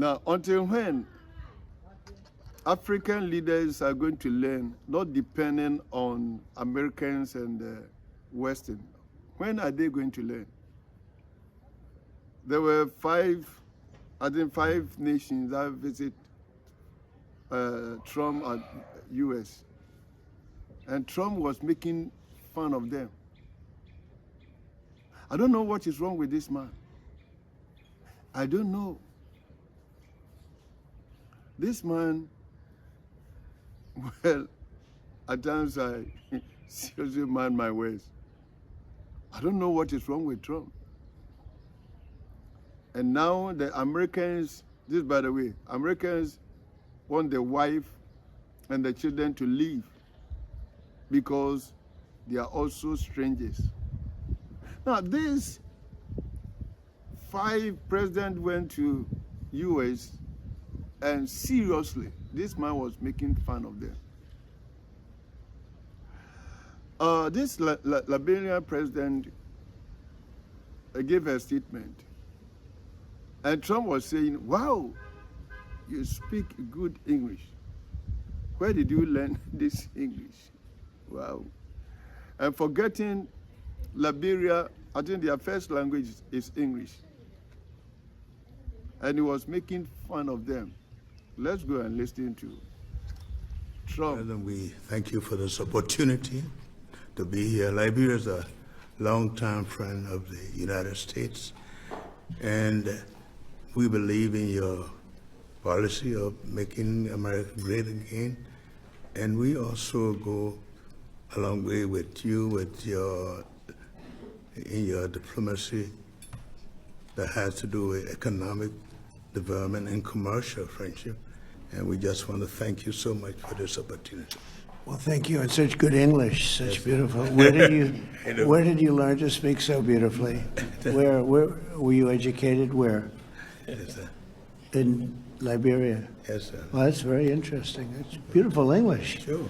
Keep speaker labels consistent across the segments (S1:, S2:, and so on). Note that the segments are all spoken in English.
S1: Now, until when African leaders are going to learn, not depending on Americans and Western, when are they going to learn? There were five nations that visit Trump at US, and Trump was making fun of them. I don't know what is wrong with this man. I don't know. This man, well, at times I seriously mind my words. I don't know what is wrong with Trump. And now the Americans, this by the way, Americans want the wife and the children to leave because they are also strangers. Now, these 5 presidents went to US, and seriously, this man was making fun of them. This Liberian president gave a statement, and Trump was saying, wow, you speak good English. Where did you learn this English? Wow. And forgetting Liberia, I think their first language is English. And he was making fun of them. Let's go and listen to Trump.
S2: President, we thank you for this opportunity to be here. Liberia is a longtime friend of the United States, and we believe in your policy of making America great again. And we also go a long way with you in your diplomacy that has to do with economic development and commercial friendship. And we just want to thank you so much for this opportunity.
S3: Well, thank you. And such good English, such beautiful. Where did you learn to speak so beautifully? Where were you educated? Where?
S2: Yes, sir.
S3: In Liberia.
S2: Yes, sir.
S3: Well, that's very interesting. It's beautiful English.
S2: Sure.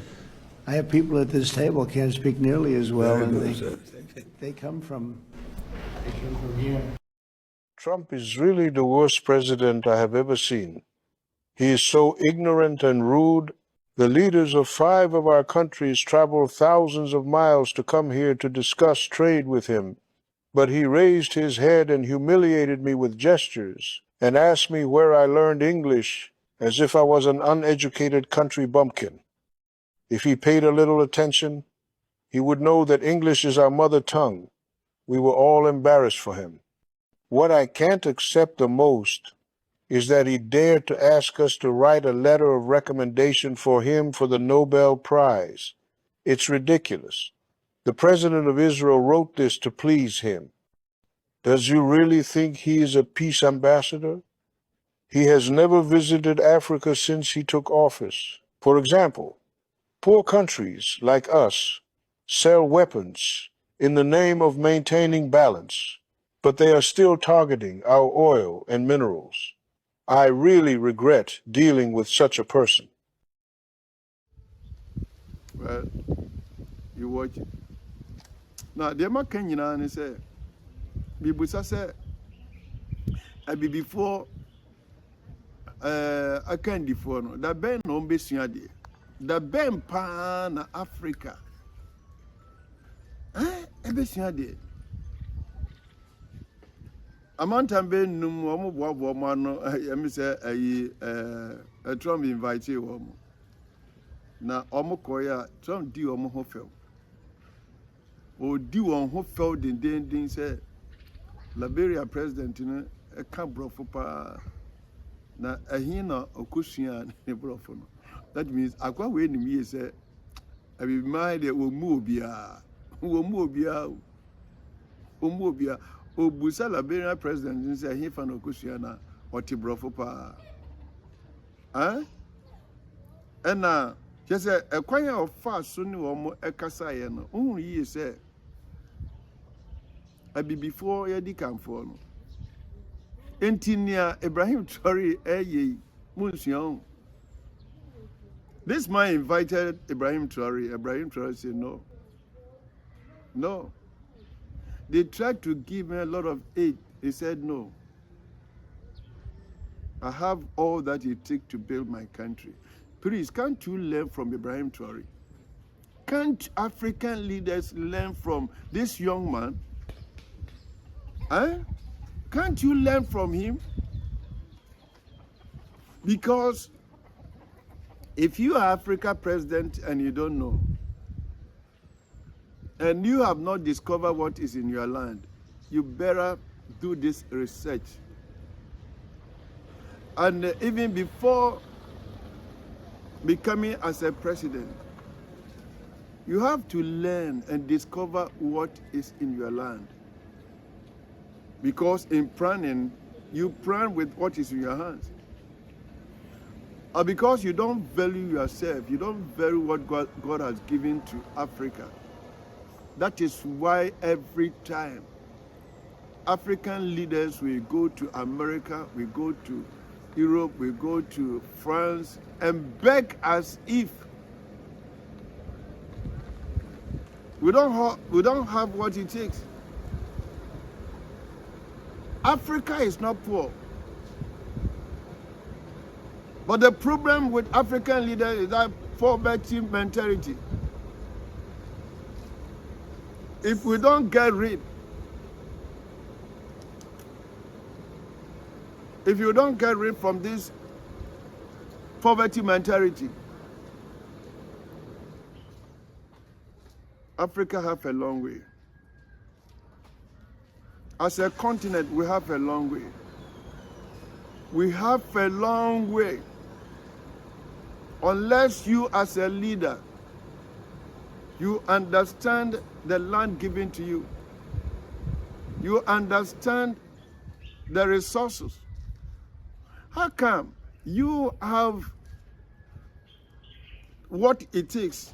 S3: I have people at this table can't speak nearly as well,
S2: Very
S3: and
S2: good, sir.
S3: they come from here.
S4: Trump is really the worst president I have ever seen. He is so ignorant and rude. The leaders of 5 of our countries traveled thousands of miles to come here to discuss trade with him. But he raised his head and humiliated me with gestures and asked me where I learned English as if I was an uneducated country bumpkin. If he paid a little attention, he would know that English is our mother tongue. We were all embarrassed for him. What I can't accept the most is that he dared to ask us to write a letter of recommendation for him for the Nobel Prize. It's ridiculous. The President of Israel wrote this to please him. Does you really think he is a peace ambassador? He has never visited Africa since he took office. For example, poor countries like us sell weapons in the name of maintaining balance, but they are still targeting our oil and minerals. I really regret dealing with such a person.
S1: Well, you watch it. Now, the American Union say, Bibusa say, before I can't defone the Ben on Bessiadi, the Ben Pan Africa. Bessiadi. Amanta Ben Num, woman, Trump invited you. Now, Omokoya, Trump do Omohofel. O do on who felt the ding said, Liberia president in a camp brofopa. Na ahina okusia ne brofo no. That means akwa we ni me say I be mind e wo mu obia obusa Liberian president say he fa na okusia na oti brofo pa ena say ekwan ya ofa so ni wo mo ekasa ye no hu yi say abi before ye di kamfo no Entinia Ibrahim Traore Munsion. This man invited Ibrahim Traore. Ibrahim Traore said no. No. They tried to give him a lot of aid. He said no. I have all that it takes to build my country. Please, can't you learn from Ibrahim Traore? Can't African leaders learn from this young man? Can't you learn from him? Because if you are Africa president and you don't know, and you have not discovered what is in your land, you better do this research. And even before becoming as a president, you have to learn and discover what is in your land. Because in planning, you plan with what is in your hands. Or because you don't value yourself, you don't value what God has given to Africa. That is why every time African leaders will go to America, we go to Europe, we go to France, and beg as if we don't have what it takes. Africa is not poor. But the problem with African leaders is that poverty mentality. If we don't get rid, if you don't get rid from this poverty mentality, Africa have a long way. As a continent, we have a long way. We have a long way. Unless you as a leader, you understand the land given to you. You understand the resources. How come you have what it takes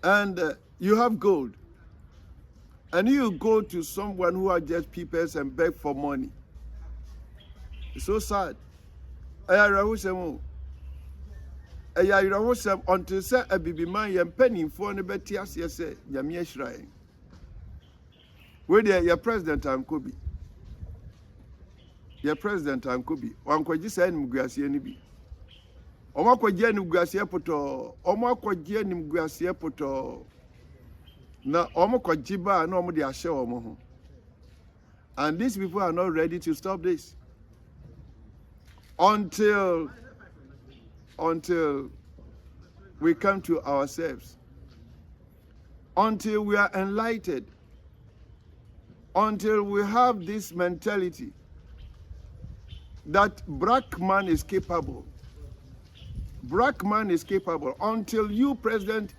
S1: and you have gold, and you go to someone who are just peoples and beg for money? It's so sad. Until say a baby man yam penny for the betias yes yamia shrine. Where there your president and Kobe. Your president and Kobe. Uncle Jisan Mugasia Nibi. Omako Jen Mugasia Poto, Omako Jen Mugasia Poto. Na Omako Jiba no more the Asha Omoho. And these people are not ready to stop this. Until we come to ourselves, until we are enlightened, until we have this mentality that black man is capable. Black man is capable. Until you, President,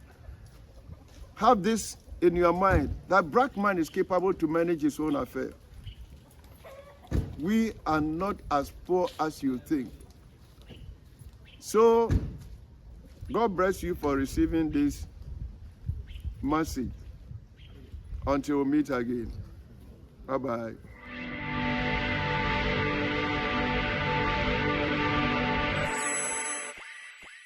S1: have this in your mind, that black man is capable to manage his own affair. We are not as poor as you think. So, God bless you for receiving this message. Until we meet again. Bye-bye.